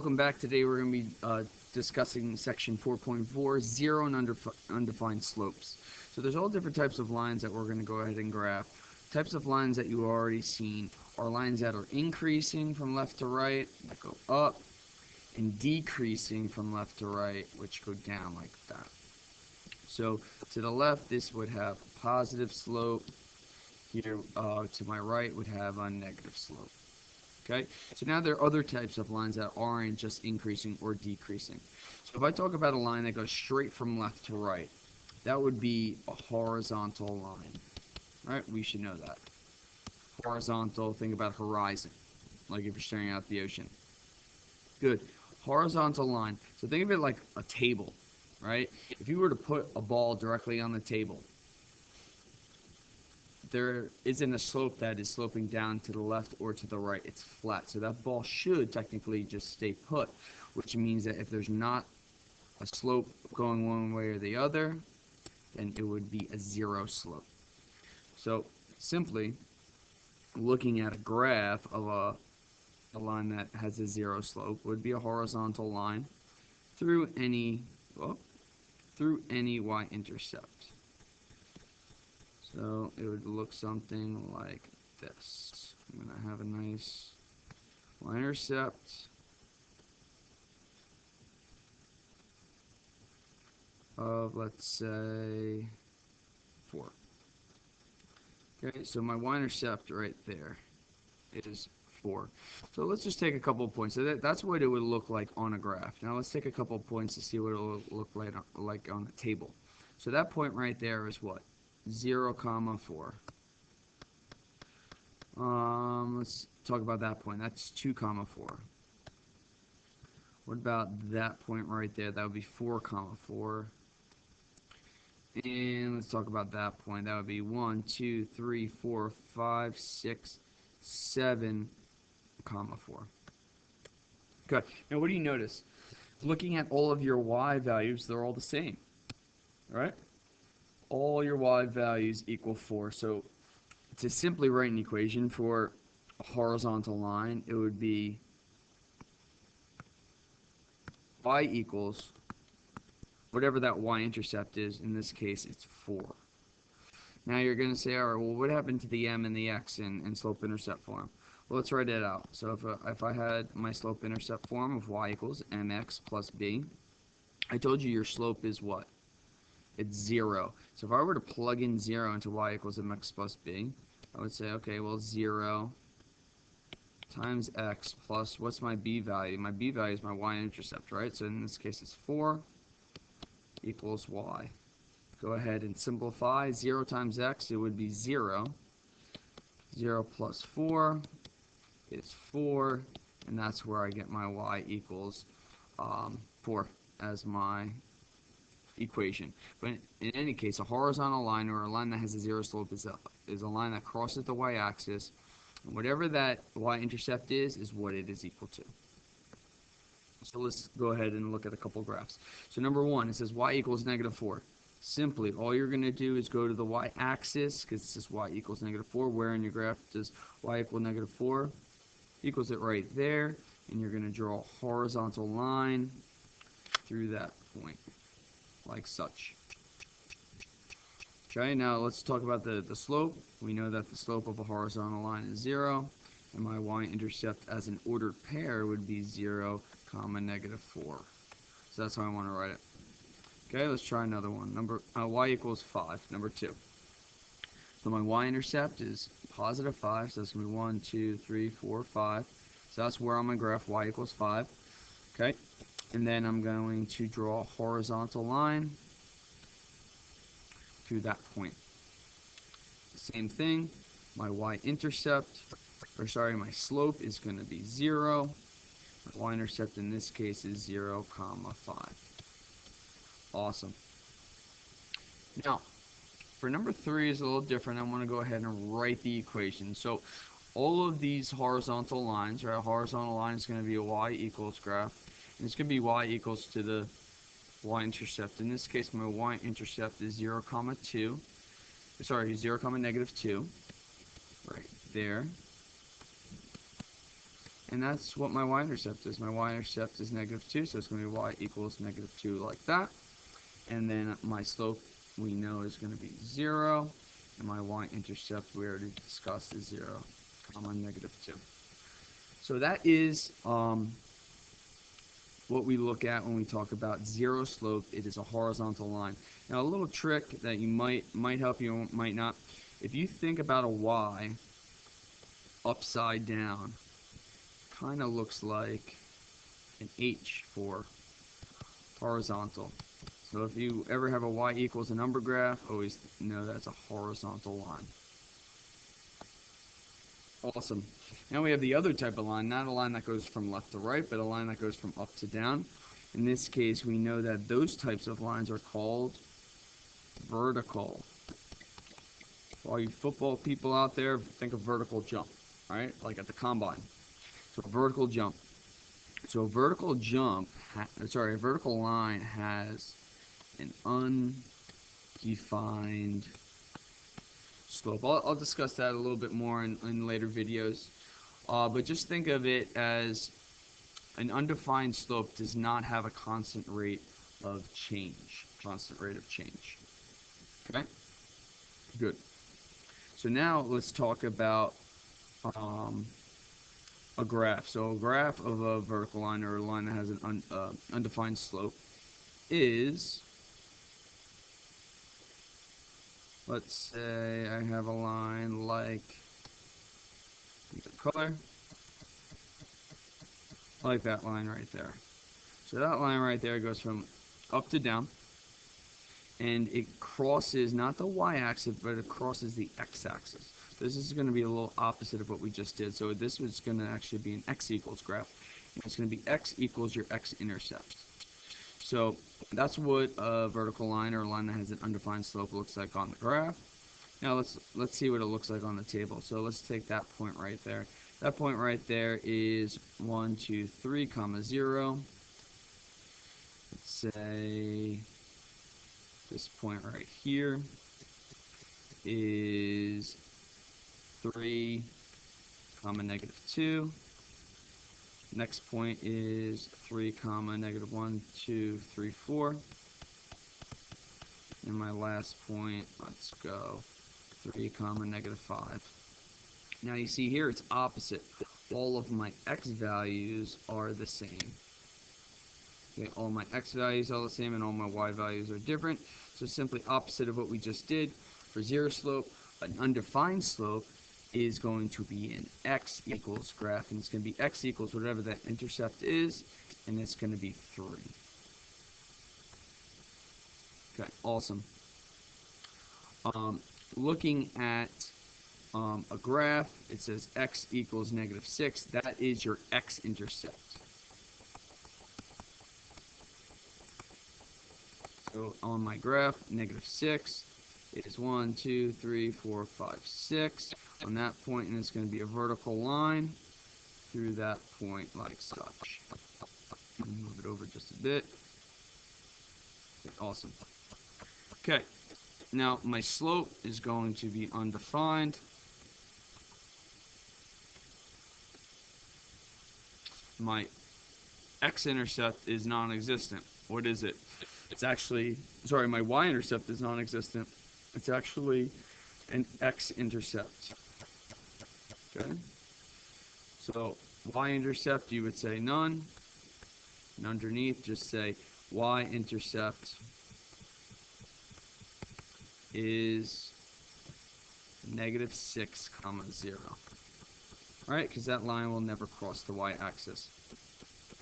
welcome back. Today we're going to be discussing section 4.4, zero and undefined slopes. So there's all different types of lines that we're going to go ahead and graph. Types of lines that you've already seen are lines that are increasing from left to right, that go up, and decreasing from left to right, which go down like that. So to the left, this would have a positive slope. Here to my right would have a negative slope. Okay, so now there are other types of lines that aren't just increasing or decreasing. So if I talk about a line that goes straight from left to right, that would be a horizontal line. Right? We should know that. Horizontal, think about horizon, like if you're staring out the ocean. Good. Horizontal line. So think of it like a table, right? If you were to put a ball directly on the table, there isn't a slope that is sloping down to the left or to the right. It's flat. So that ball should technically just stay put, which means that if there's not a slope going one way or the other, then it would be a zero slope. So simply looking at a graph of a line that has a zero slope would be a horizontal line through any y-intercept. So it would look something like this. I'm going to have a nice y-intercept of, let's say, 4. Okay, so my y-intercept right there is 4. So let's just take a couple of points. So that's what it would look like on a graph. Now let's take a couple of points to see what it will look like on a table. So that point right there is what? 0, 4. Let's talk about that point. That's 2, 4. What about that point right there? That would be 4, 4. And let's talk about that point. That would be 1, 2, 3, 4, 5, 6, 7, 4. Good. Now what do you notice? Looking at all of your y values, they're all the same, right? All your y values equal 4. So to simply write an equation for a horizontal line, it would be y equals whatever that y-intercept is. In this case, it's 4. Now you're going to say, all right, well, what happened to the m and the x in slope-intercept form? Well, let's write it out. So if I had my slope-intercept form of y equals mx plus b, I told you your slope is what? It's 0. So if I were to plug in 0 into y equals mx plus b, I would say, okay, well, 0 times x plus, what's my b value? My b value is my y-intercept, right? So in this case, it's 4 equals y. Go ahead and simplify. 0 times x, it would be 0. 0 plus 4 is 4, and that's where I get my y equals 4 as my equation. But in any case, a horizontal line or a line that has a zero slope is a line that crosses the y-axis, and whatever that y-intercept is what it is equal to. So let's go ahead and look at a couple graphs. So number 1, it says y equals -4. Simply, all you're going to do is go to the y-axis, because it says y equals -4. Where in your graph does y equal -4? Equals it right there, and you're going to draw a horizontal line through that point, like such. Okay, now let's talk about the slope. We know that the slope of a horizontal line is 0, and my y-intercept as an ordered pair would be 0, -4. So that's how I want to write it. Okay, let's try another one. Y equals 5, number 2. So my y-intercept is positive 5, so that's going to be 1, 2, 3, 4, 5. So that's where on my graph y equals 5. Okay, and then I'm going to draw a horizontal line through that point. Same thing, my y-intercept, my slope is going to be 0. My y-intercept in this case is 0, 5. Awesome. Now, for number 3 is a little different. I want to go ahead and write the equation. So all of these horizontal lines, right? A horizontal line is going to be a y equals graph. And it's going to be y equals to the y-intercept. In this case, my y-intercept is 0, 2. Sorry, 0, -2. Right there. And that's what my y-intercept is. My y-intercept is -2, so it's going to be y equals -2 like that. And then my slope we know is going to be 0. And my y-intercept we already discussed is 0, comma, -2. So that is what we look at when we talk about zero slope. It is a horizontal line. Now a little trick that you might help you, might not. If you think about a y upside down, kind of looks like an H for horizontal. So if you ever have a y equals a number graph, always know that's a horizontal line. Awesome. Now we have the other type of line, not a line that goes from left to right, but a line that goes from up to down. In this case, we know that those types of lines are called vertical. For all you football people out there, think of vertical jump, right? Like at the combine. So vertical jump. So a vertical jump, a vertical line has an undefined slope. I'll discuss that a little bit more in later videos. But just think of it as an undefined slope does not have a constant rate of change. Okay? Good. So now let's talk about a graph. So a graph of a vertical line or a line that has an undefined slope is, let's say I have a line like, color, like that line right there. So that line right there goes from up to down, and it crosses not the y-axis, but it crosses the x-axis. This is going to be a little opposite of what we just did. So this is going to actually be an x equals graph. And it's going to be x equals your x-intercept. So that's what a vertical line or a line that has an undefined slope looks like on the graph. Now let's see what it looks like on the table. So let's take that point right there. That point right there is 1, 2, 3, 0. Let's say this point right here is 3, -2. Next point is 3, -1, 2, 3, 4. And my last point, let's go 3, -5. Now you see here it's opposite. All of my x values are the same. Okay, all my x values are the same and all my y values are different. So simply opposite of what we just did. For zero slope, an undefined slope is going to be an x equals graph, and it's going to be x equals whatever that intercept is, and it's going to be 3. Okay, awesome. Looking at a graph, it says x equals -6. That is your x-intercept. So on my graph, -6 is 1, 2, 3, 4, 5, 6. On that point, and it's going to be a vertical line through that point like such. Move it over just a bit. Okay, awesome. Okay, now my slope is going to be undefined. My x-intercept is non-existent. What is it? It's actually, sorry, my y-intercept is non-existent. It's actually an x-intercept. Okay? So y-intercept, you would say none. And underneath, just say y-intercept is -6, 0. Alright, because that line will never cross the y-axis.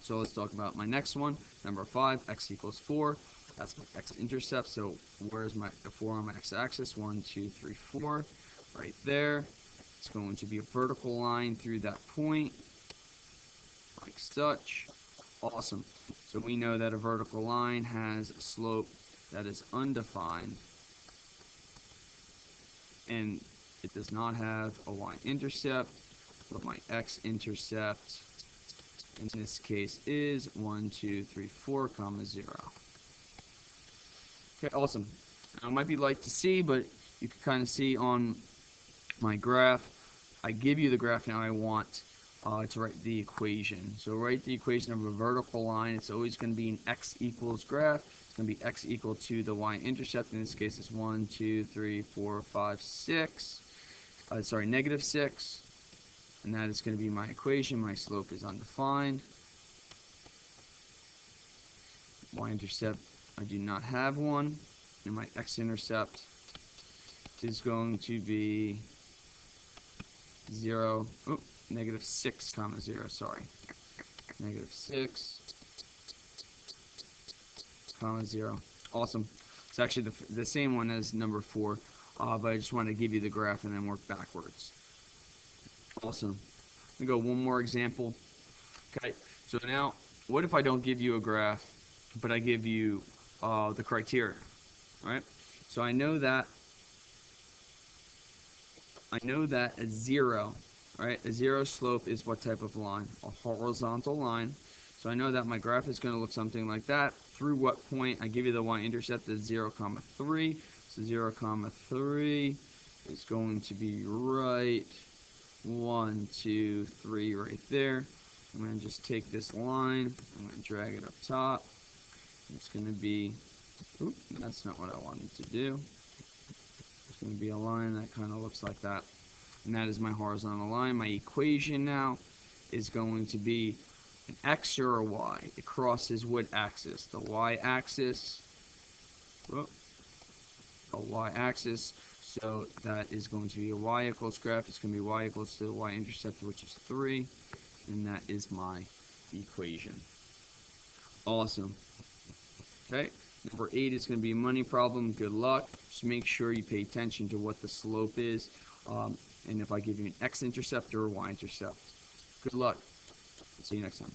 So let's talk about my next one, number 5, x equals 4. That's my x-intercept. So where's my 4 on my x-axis? 1, 2, 3, 4. Right there. It's going to be a vertical line through that point, like such. Awesome. So we know that a vertical line has a slope that is undefined, and it does not have a y-intercept, but my x-intercept in this case is 1, 2, 3, 4, 0. Okay, awesome. Now, it might be light to see, but you can kind of see on my graph. I give you the graph now. I want to write the equation. So write the equation of a vertical line. It's always going to be an x equals graph. It's going to be x equal to the y-intercept. In this case, it's 1, 2, 3, 4, 5, 6. Sorry, negative 6. And that is going to be my equation. My slope is undefined. Y-intercept, I do not have one. And my x-intercept is going to be 0, negative 6 comma 0, sorry. Negative 6 comma 0. Awesome. It's actually the same one as number 4, but I just wanted to give you the graph and then work backwards. Awesome. Let me go one more example. Okay, so now, what if I don't give you a graph, but I give you the criteria, right? So I know that a 0, right? A 0 slope is what type of line? A horizontal line. So I know that my graph is going to look something like that. Through what point? I give you the y-intercept as 0, 3. So 0, 3 is going to be right 1, 2, 3 right there. I'm going to just take this line. I'm going to drag it up top. It's going to be, that's not what I wanted to do. It's going to be a line that kind of looks like that. And that is my horizontal line. My equation now is going to be an x or a y. It crosses what axis? The y-axis. A y-axis. So that is going to be a y equals graph. It's going to be y equals to the y-intercept, which is 3. And that is my equation. Awesome. Okay. Number 8 is going to be a money problem. Good luck. Just make sure you pay attention to what the slope is. And if I give you an x-intercept or a y-intercept. Good luck. See you next time.